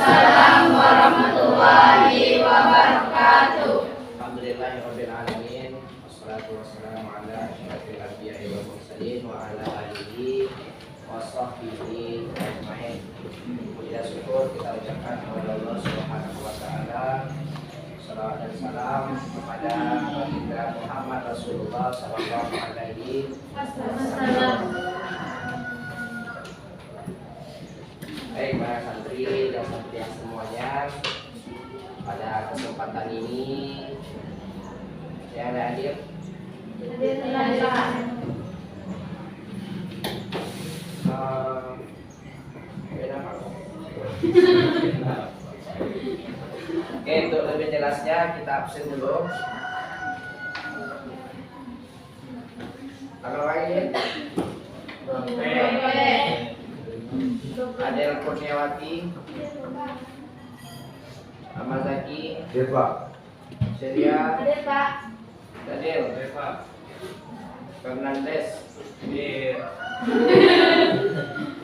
Waalaikumsalam warahmatullahi wabarakatuh. Alhamdulillahirabbil alamin. Wassalatu wassalamu ala asyrofil anbiya'i wal mursalin wa ala alihi wa sahbihi ajmain. Puji syukur kita ucapkan kepada Allah Subhanahu wa taala. Salawat dan salam kepada baginda Muhammad Rasulullah sallallahu alaihi wasallam. Baik para santri dan santriah semuanya, pada kesempatan ini saya ada hadir. Oke, untuk lebih jelasnya kita absen dulu. Kalau lain, Adel Kurniawati, Amazaki, Pak. Ceria, Hadir Pak. Dadil, Fernandes,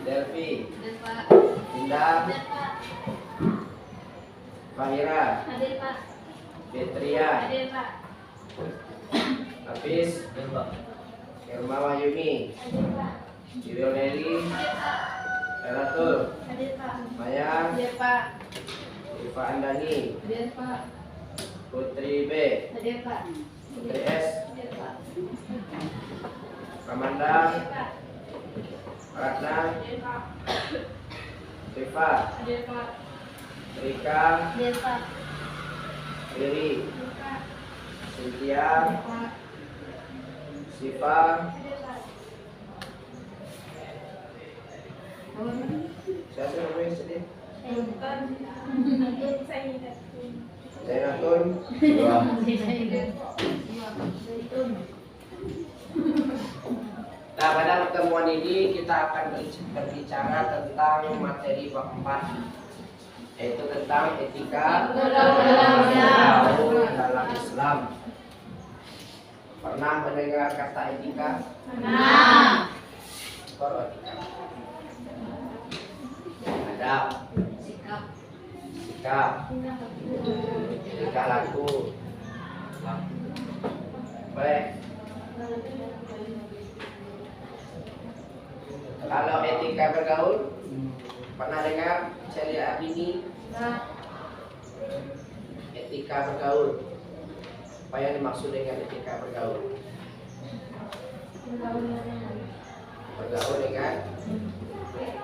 Delvi, Hadir Pak. Indah, Hadir Pak. Fahira, Hadir Pak. Petria, Hadir Pak. Hafiz, Irma Wahyuni, Hadir Pak. Irioneli, Hadir Pak. Eratul, Hadir Pak. Maya, Hadir Pak. Iva Andani, Hadir Pak. Putri B, Hadir Pak. Putri S, Hadir Pak. Kamanda, Hadir Pak. Ratna, Hadir Pak. Rifa, Hadir Pak. Rika, Hadir Pak. Riri, Hadir Pak. Cynthia, Hadir Pak. Siva, Hadir Pak. saya namanya sedih, Hadir Sayyidat. Zainatun, Nah, pada pertemuan ini kita akan berbicara tentang materi bab 4, yaitu tentang etika dalam Islam. Pernah mendengar kata etika? Pernah. Baru etika. Adab, Sikap. sikap, etika laku. Baik. Kalau etika bergaul, pernah dengar Celia Abini? Etika bergaul. Apa yang dimaksud dengan etika bergaul? Bergaul dengan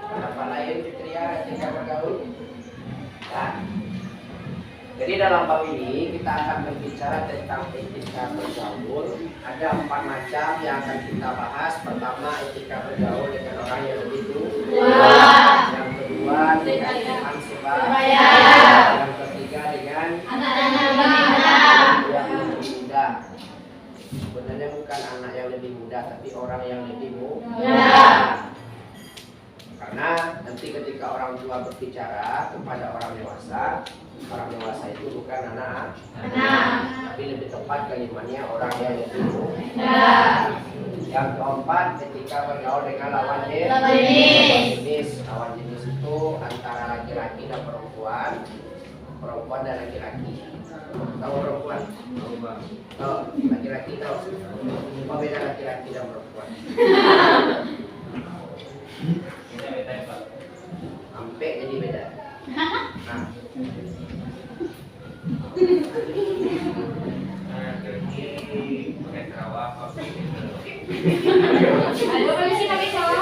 apa lain, Fitria, etika bergaul? Nah, jadi dalam bab ini kita akan berbicara tentang etika bergaul. Ada 4 macam yang akan kita bahas. Pertama, etika bergaul dengan orang yang lebih tua. Yang kedua, dengan teman sebaya. Yang ketiga, dengan yang lebih muda. Sebenarnya bukan anak yang lebih muda, tapi orang yang lebih muda. Karena nanti ketika orang tua berbicara kepada orang dewasa itu bukan anak, tapi lebih tepat kalimatnya orang yang lebih muda. Yang keempat, ketika bergaul dengan lawan jenis. Lawan jenis itu antara laki-laki dan perempuan, perempuan dan laki-laki. Tahu perempuan? Oh, laki-laki tahu. Apa beda laki-laki dan perempuan? Sampai jadi beda. Nah,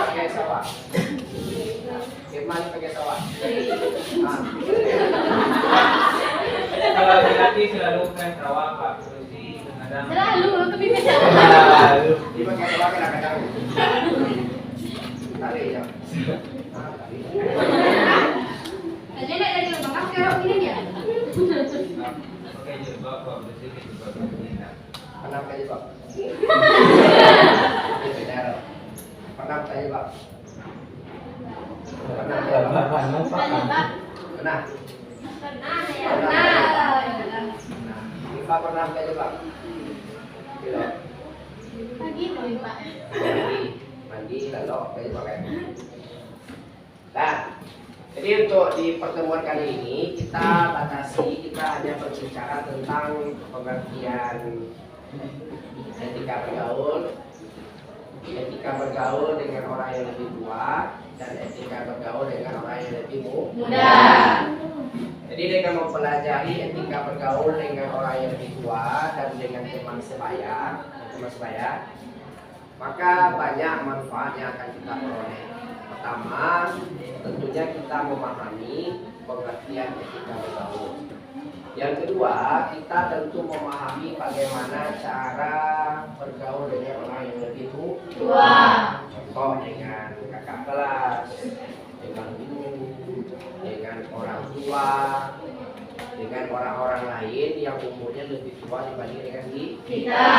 pakai sawah. Firman pakai sawah. Nah. Kalau laki-laki selalu pakai sawah, Pak. Kadang Selalu, tapi beda. Di pakai sawah kadang-kadang. Tali ya. Nah, tali. Jadi nak dari lubang kerok ini dia. pakai jilbab, Pak. Berarti jilbab ini. Pernah kali Pak? Beda loh. Pernah kali Pak? Pernah ya Pak? Pak. Pernah. Pernah ya. Pernah. Nah, Iva pernah kali Pak? Gitu. Pagi tuh Pak. Mandi lalu kali Pak kan? Nah, Jadi untuk di pertemuan kali ini kita batasi, kita hanya berbicara tentang pengertian etika bergaul dengan orang yang lebih tua, dan etika bergaul dengan orang yang lebih muda. Jadi dengan mempelajari etika bergaul dengan orang yang lebih tua dan dengan teman sebaya, maka banyak manfaat yang akan kita peroleh. Pertama, tentunya kita memahami pengertian etika bergaul. Yang kedua, kita tentu memahami bagaimana cara bergaul dengan orang yang lebih tua. Contoh dengan kakak kelas, dengan guru, dengan orang tua, dengan orang-orang lain yang umurnya lebih tua dibanding dengan kita.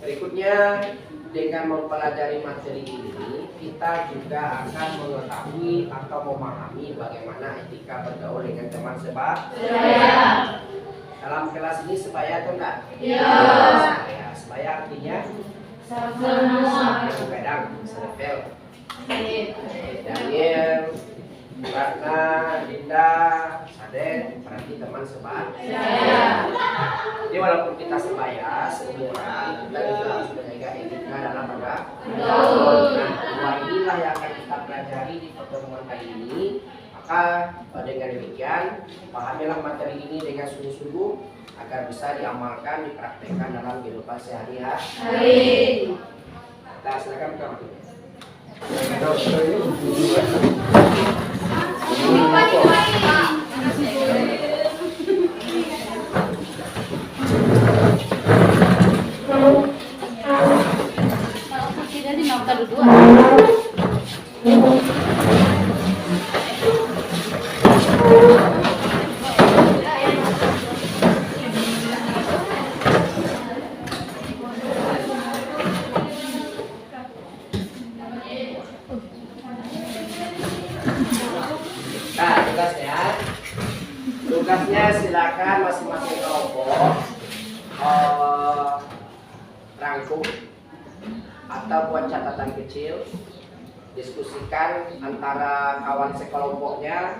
Berikutnya, dengan mempelajari materi ini, kita juga akan mengetahui atau memahami bagaimana etika bergaul dengan teman sebaya. Dalam kelas ini sebaya atau enggak? Iya. Sebaya artinya sama. Kadang selevel. Daniel, Ratna, Dinda, Saden, berarti teman sebaya. Jadi walaupun kita sebaya, seumuran, kita juga harus menjaga etika dalam bergaul. Nah, dua inilah yang akan kita pelajari di pertemuan kali ini. Maka dengan demikian, pahamilah materi ini dengan sungguh-sungguh agar bisa diamalkan, dipraktekkan dalam kehidupan sehari-hari. Kita silakan buka waktu. Nah, tugasnya silakan masing-masing kelompok rangkum atau buat catatan kecil, diskusikan antara kawan sekelompoknya.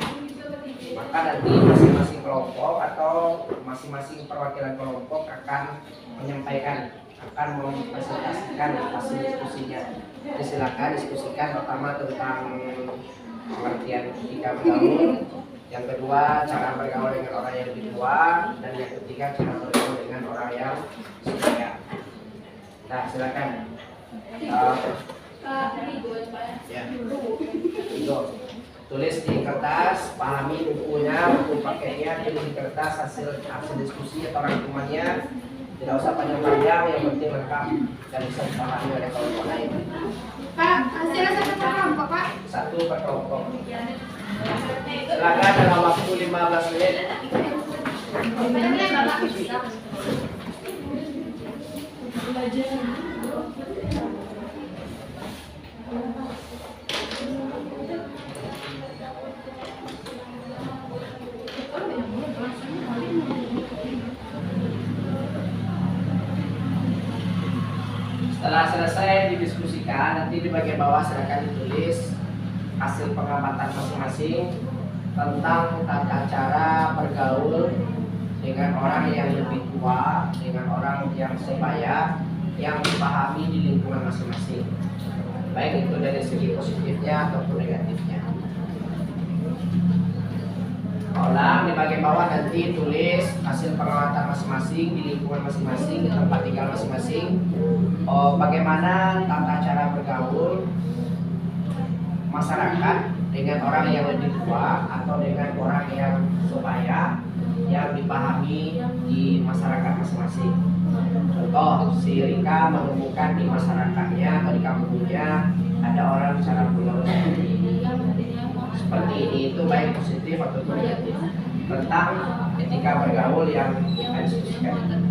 Maka nanti masing-masing kelompok atau masing-masing perwakilan kelompok akan menyampaikan, akan mempresentasikan hasil diskusinya. Jadi silakan diskusikan pertama tentang pengertian etika bergaul, yang kedua cara bergaul dengan orang yang lebih tua, dan yang ketiga cara bergaul dengan orang yang sebaya. Nah, silakan. Ya. Itu. Tulis di kertas, pahami bukunya, buku paketnya, tulis di kertas hasil diskusi atau rangkumannya. Tidak usah panjang-panjang, yang penting lengkap dan bisa dipahami oleh kelompok lain. Pak, hasilnya satu per kelompok, Pak? Satu per kelompok. Silakan dalam waktu 15 menit. Setelah selesai didiskusikan, nanti di bagian bawah silakan ditulis hasil pengamatan masing-masing tentang tata cara bergaul dengan orang yang lebih tua, dengan orang yang sebaya, yang dipahami di lingkungan masing-masing, baik itu dari segi positifnya ataupun negatifnya. Ulang di bagian bawah nanti tulis hasil pengamatan masing-masing di lingkungan masing-masing, di tempat tinggal masing-masing. Bagaimana tata cara bergaul masyarakat dengan orang yang lebih tua atau dengan orang yang sebaya yang dipahami di masyarakat masing-masing. Contoh, si Rika menemukan di masyarakatnya atau di kampungnya ada orang cara bergaul seperti ini, itu baik positif ataupun negatif, tentang etika bergaul yang kita diskusikan.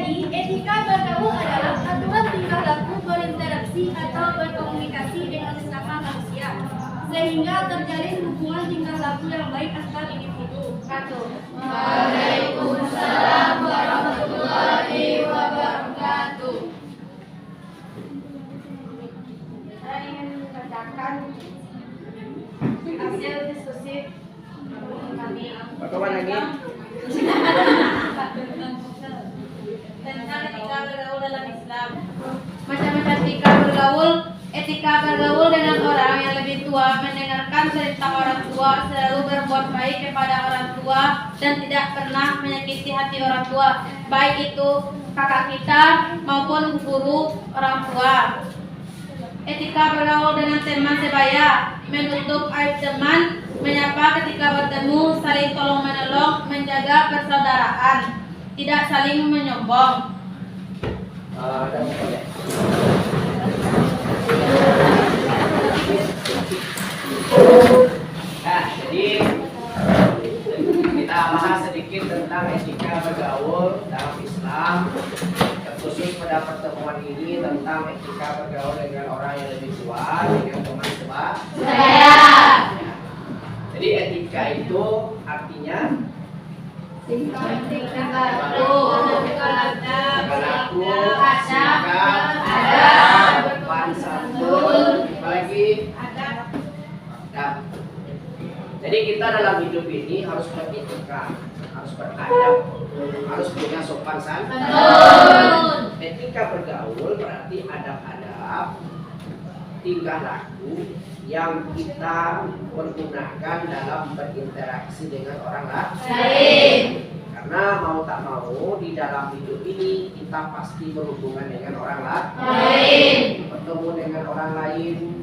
Jadi, etika bergaul adalah aturan tingkah laku berinteraksi atau berkomunikasi dengan sesama manusia, sehingga terjalin hubungan tingkah laku yang baik antar individu. Waalaikumsalam warahmatullahi wabarakatuh. Saya ingin membacakan hasil diskusi kami Bagaimana lagi? Tentang etika bergaul dalam Islam. Macam-macam etika bergaul dengan orang yang lebih tua, mendengarkan cerita orang tua, selalu berbuat baik kepada orang tua, dan tidak pernah menyakiti hati orang tua, baik itu kakak kita maupun guru orang tua. Etika bergaul dengan teman sebaya, menutup aib teman, menyapa ketika bertemu, saling tolong menolong, menjaga persaudaraan, tidak saling menyombong. Nah, jadi kita bahas sedikit tentang etika bergaul dalam Islam. Khusus pada pertemuan ini tentang etika bergaul dengan orang yang lebih tua, dengan teman sebaya. Jadi etika itu artinya Tingkah laku, sikap, adab, sopan santun, apalagi adab. Jadi kita dalam hidup ini harus beretika, harus beradab, harus punya sopan santun. Etika bergaul berarti adab-adab, tingkah laku yang kita pergunakan dalam berinteraksi dengan orang lain. Karena mau tak mau di dalam hidup ini kita pasti berhubungan dengan orang lain, bertemu dengan orang lain,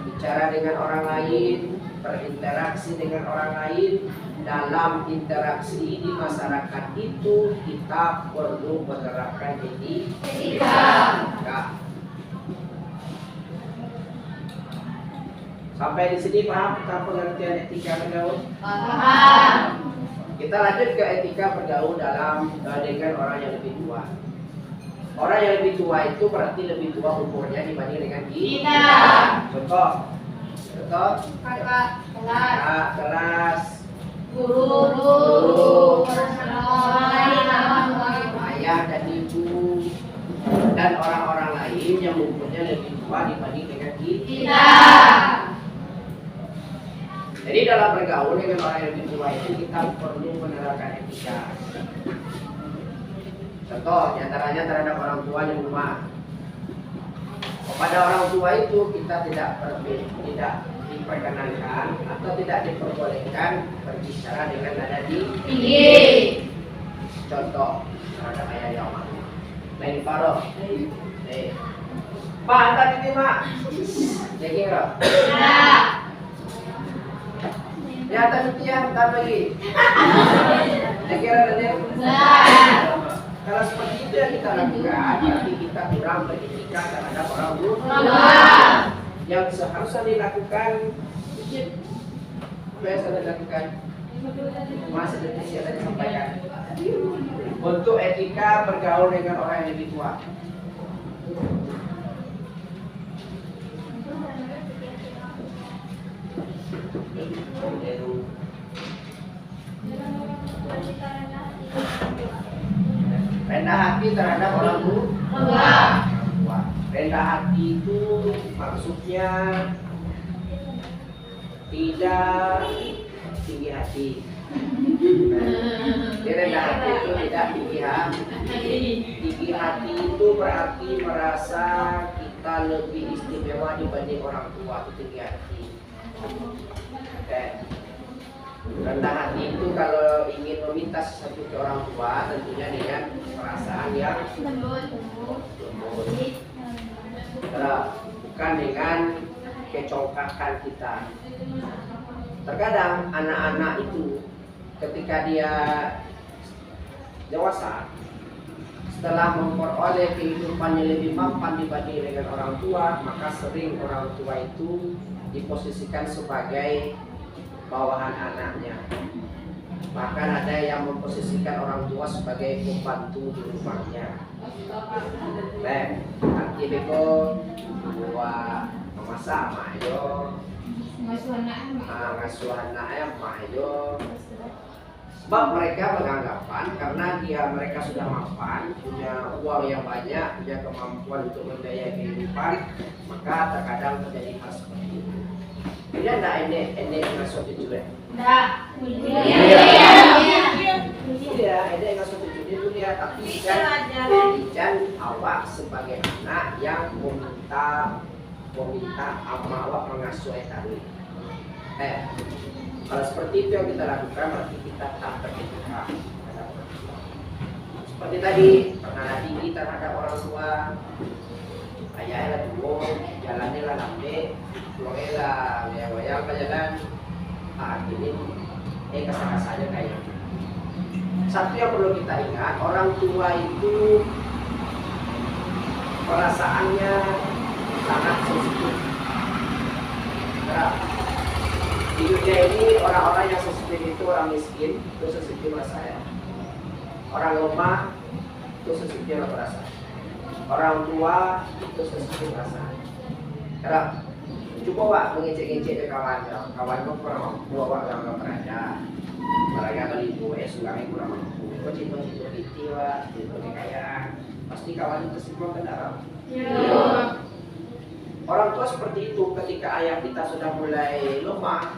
bicara dengan orang lain, berinteraksi dengan orang lain. Dalam interaksi di masyarakat itu kita perlu menerapkan etika. Sampai di sini paham tentang pengertian etika bergaul? Paham. Kita lanjut ke etika bergaul dengan orang yang lebih tua. Orang yang lebih tua itu berarti lebih tua umurnya dibanding dengan kita. Contoh, kakak kelas, Guru, ayah dan ibu, dan orang-orang lain yang umurnya lebih tua dibanding dengan kita. Jadi dalam bergaul dengan orang yang lebih tua itu kita perlu menerapkan etika. Contoh, diantaranya terhadap orang tua di rumah. Kepada orang tua itu kita tidak diperkenankan atau tidak diperbolehkan berbicara dengan nada tinggi. Contoh, terhadap ayah yang almarhum. Lain Faroh. Pak, antar ini mak. Jadi enggak? Ya, tadi tiang, entar lagi. Kira ada. Kalau seperti itu yang kita lakukan, berarti kita kurang beretika terhadap orang tua. Yang seharusnya dilakukan, apa yang saya lakukan? Masih saya tadi sampaikan. Untuk etika bergaul dengan orang yang lebih tua. Rendah hati terhadap orang tua. Rendah hati itu maksudnya tidak tinggi hati. Rendah hati itu tidak tinggi hati. Tinggi hati itu berarti merasa kita lebih istimewa dibanding orang tua, itu tinggi hati. Oke. Rendah hati itu kalau ingin meminta sesuatu ke orang tua tentunya dengan perasaan yang lembut, bukan dengan kecongkakan kita. Terkadang anak-anak itu ketika dia dewasa, setelah memperoleh kehidupannya lebih mapan dibanding dengan orang tua, maka sering orang tua itu diposisikan sebagai bawahan anaknya. Bahkan ada yang memposisikan orang tua sebagai pembantu di rumahnya. Baik, nanti beko buat memasak mak yo, ngasuh anaknya mak yo. Sebab mereka beranggapan karena mereka sudah mapan, punya uang yang banyak, punya kemampuan untuk membiayai kehidupan, maka terkadang terjadi hal seperti itu. Tidak ada ini ngasuh cucu ya? Tidak. Iya, ada yang ngasuh cucu itu dia, tapi jangan awak sebagai anak yang meminta ama awak mengasuh tadi. Kalau seperti itu yang kita lakukan, berarti kita tak terbuka. Seperti tadi, pernah tinggi terhadap orang tua, ayahnya lah dulu, jalannya lah lambe, pulangnya lah wayang ke jalan, ini kasar-kasarnya kayak. Satu yang perlu kita ingat, orang tua itu perasaannya sangat sensitif. Di dunia ini orang-orang yang sensitif itu orang miskin, itu sensitif rasanya. Orang lemah itu sensitif rasa. Orang tua itu sensitif rasanya. Karena coba wak mengecek-ngecek ke kawan kau kurang mampu, wak nggak berada. Mereka kali itu sungai kurang mampu. Kau cita-cita itu wak, cita kekayaan. Pasti kawan itu semua kendaraan. Orang tua seperti itu ketika ayah kita sudah mulai lemah,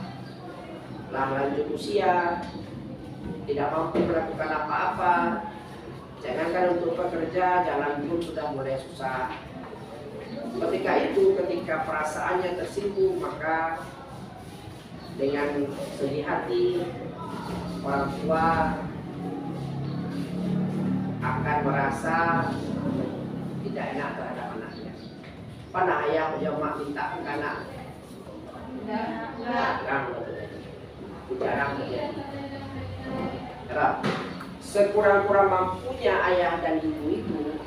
lanjut usia, tidak mampu melakukan apa-apa, jangankan untuk bekerja, jalan pun sudah mulai susah. Ketika perasaannya tersinggung, maka dengan sedih hati orang tua akan merasa tidak enak terhadap anaknya. Pana ayah punya mak minta ke anak, jarang terjadi. Sekurang-kurang mampunya ayah dan ibu itu,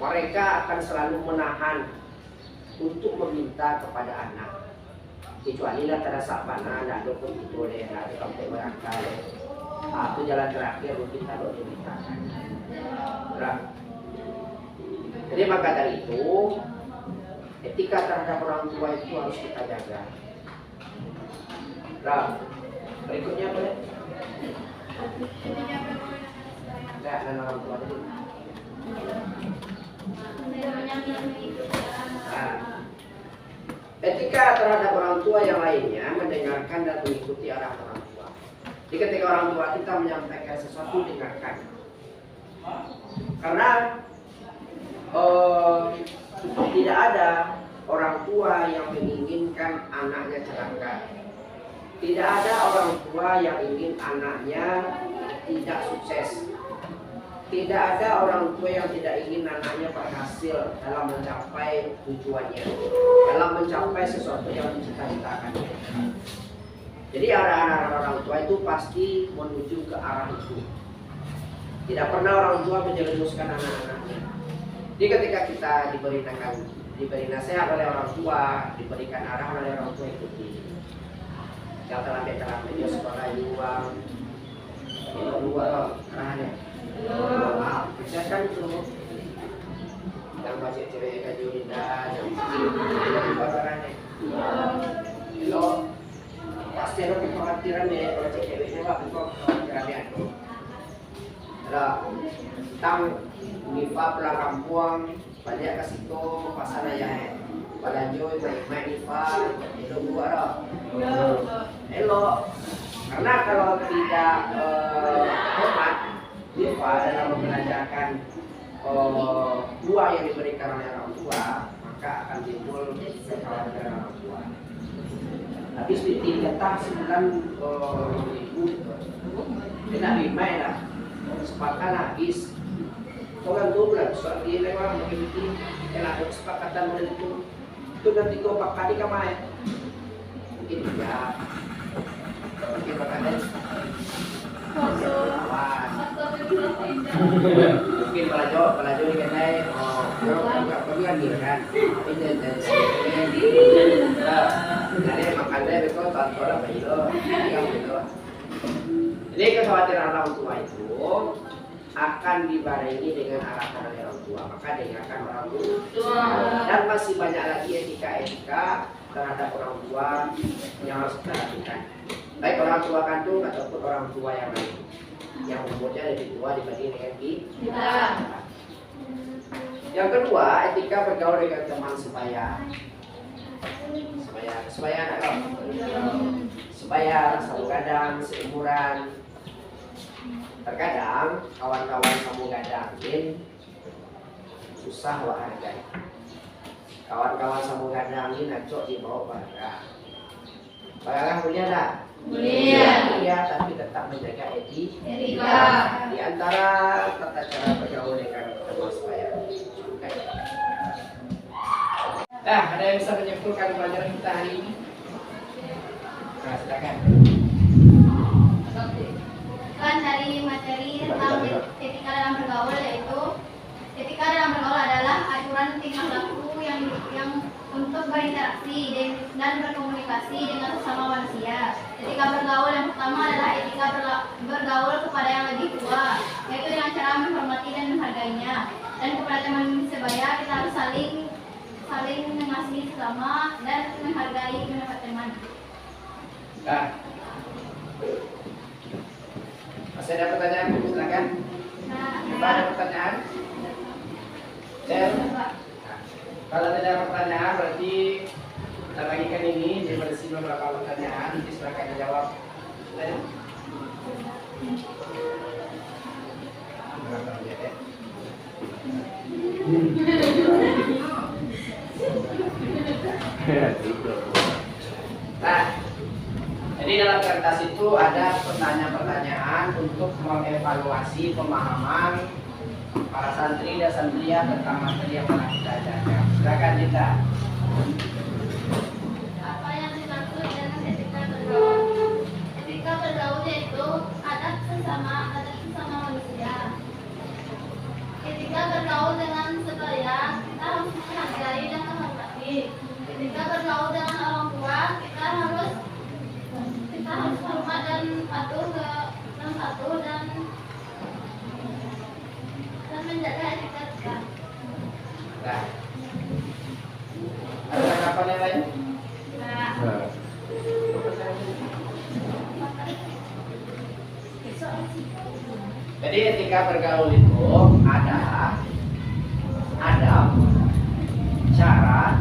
mereka akan selalu menahan untuk meminta kepada anak. Kecuali lah terasa panah, ada pun itu boleh, ada sampai berangkat. Itu jalan terakhir mungkin kalau dimintakan. Jadi maka dari itu, etika terhadap orang tua itu harus kita jaga. Berikutnya boleh? Enggak, dan orang tua tadi. Etika terhadap orang tua yang lainnya mendengarkan dan mengikuti arah orang tua. Jadi ketika orang tua kita menyampaikan sesuatu, dengarkan. Karena tidak ada orang tua yang menginginkan anaknya celaka. Tidak ada orang tua yang ingin anaknya tidak sukses. Tidak ada orang tua yang tidak ingin anaknya berhasil dalam mencapai tujuannya, dalam mencapai sesuatu yang dicita-citakannya. Jadi arah-arah orang tua itu pasti menuju ke arah itu. Tidak pernah orang tua menjerumuskan anak-anaknya. Jadi ketika kita diberi nasihat oleh orang tua, diberikan arah oleh orang tua, ikuti. Yang telah dia sekolah uang, itu dua arahnya. Bisa kan itu, yang masih cewek kaji udah, yang itu dua arahnya. Lo pasti ada kekhawatiran ya kalau ceweknya pak, itu kekhawatirannya. Tentang nifa pulang kampung, banyak ke situ pasal ya. Pada joy main nifa itu dua loh. Elok. Karena kalau tidak hormat nifa dalam membelajarkan buah yang diberikan oleh orang tua, maka akan timbul kekhawatiran orang tua. Habis ditingkatkan sebulan ribu, tidak dimai lah. Kesepakatan habis. Orang tu bulan soal dia lewat mungkin ada kesepakatan bulan itu nanti kau pakai di kamar. Mungkin ya. Mungkin pakai. Mungkin pelajar di kedai. Enggak pergian dia kan. Ini jadi makan deh betul tanpa apa itu. Yang itu. Jadi kekhawatiran orang tua itu akan dibarengi dengan arahan dari orang tua, maka dengarkan orang tua. Dan masih banyak lagi etika-etika terhadap orang tua yang harus kita lakukan. Baik orang tua kandung ataupun orang tua yang lain, yang umurnya lebih tua dibanding dengan kita. Yang kedua, etika bergaul dengan teman sebaya. Sebaya anak kamu. Sebaya, satu gadang, seumuran. Terkadang kawan-kawan kamu gadang ini susah hargai. Kawan-kawan kamu gadang ini ngacok di bawah barang. Barang mulia tak? Mulia, tapi tetap menjaga etika. Di antara tata cara bergaul dengan teman sebaya. Nah, ada yang bisa menyimpulkan pelajaran kita hari ini? Nah, silakan. Kan dari materi tentang etika dalam bergaul, yaitu etika dalam bergaul adalah aturan tingkah laku yang untuk berinteraksi dan berkomunikasi dengan sesama manusia. Etika bergaul yang pertama adalah etika bergaul kepada yang lebih tua, yaitu dengan cara menghormati dan menghargainya. Dan kepada teman sebaya kita harus saling mengasihi sesama dan menghargai pendapat teman. Nah, masih ada pertanyaan? Silakan. Ada pertanyaan? Nah, kalau tidak ada pertanyaan berarti kita bagikan ini diberisi beberapa pertanyaan. Nanti silakan dijawab. Nah, jadi dalam kertas itu ada pertanyaan-pertanyaan untuk mengevaluasi pemahaman para santri dan santria tentang materi yang pernah kita ajarkan. Silakan Dita. Apa yang dimaksud dengan etika bergaul? Etika bergaul yaitu adab sesama manusia. Etika bergaul dengan sebaya, kita harus menghargai dan menghormati. Ketika bergaul dengan orang tua, kita harus hormat dan patuh dan menjaga etika kita. Nah, ada tanggapan yang lain? Nah, jadi etika bergaul itu adalah adab, cara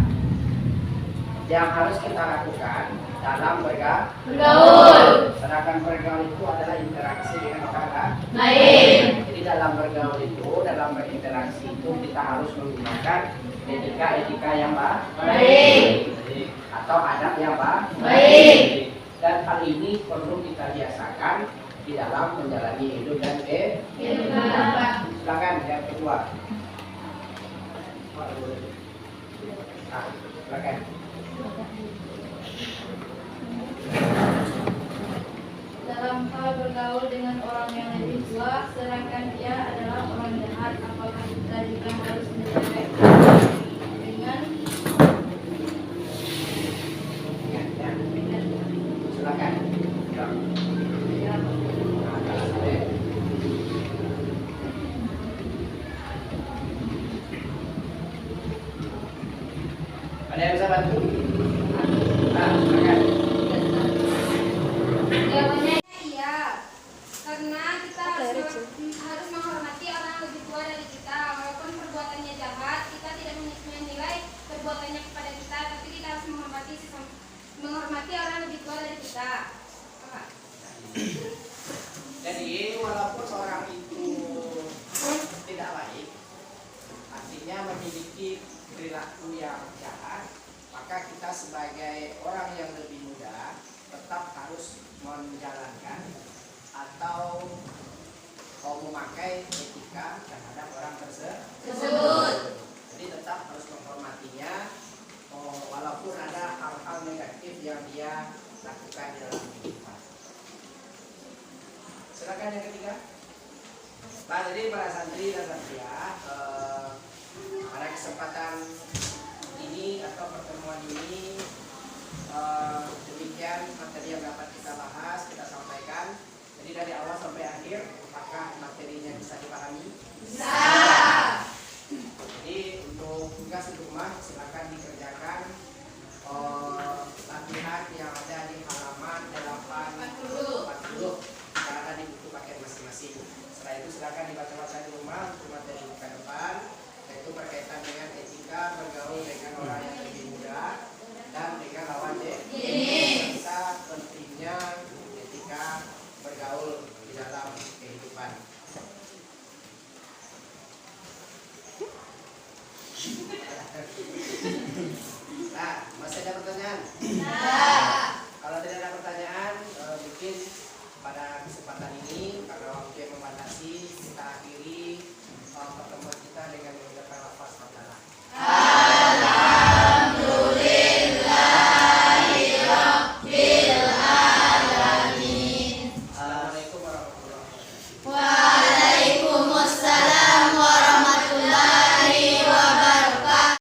yang harus kita lakukan dalam bergaul. Sedangkan bergaul itu adalah interaksi dengan orang lain. Jadi dalam bergaul itu, dalam berinteraksi itu kita harus menggunakan etika yang baik atau adab yang baik. Dan hal ini perlu kita biasakan di dalam menjalani hidup dan kehidupan. Silakan yang kedua. Nah, silakan. Dalam hal bergaul dengan orang yang lebih tua, sedangkan dia adalah orang jahat, apakah kita juga harus menjaga dengan Silakan. Ada yang bisa bantu? Nah, silakan. jawabannya iya, karena kita harus menghormati orang yang lebih tua dari kita. Walaupun perbuatannya jahat, kita tidak menilai perbuatannya kepada kita, tapi kita harus menghormati orang yang lebih tua dari kita. Jadi walaupun orang itu tidak baik, artinya memiliki perilaku yang jahat, maka kita sebagai orang yang lebih muda tetap harus menjalankan atau memakai etika terhadap orang tersebut. Jadi tetap harus menghormatinya walaupun ada hal-hal negatif yang dia lakukan di dalam kehidupan. Silakan yang ketiga. Nah, jadi para santri dan santria, pada kesempatan ini atau pertemuan ini demikian materi yang dapat kita bahas, kita sampaikan. Jadi dari awal Tidak.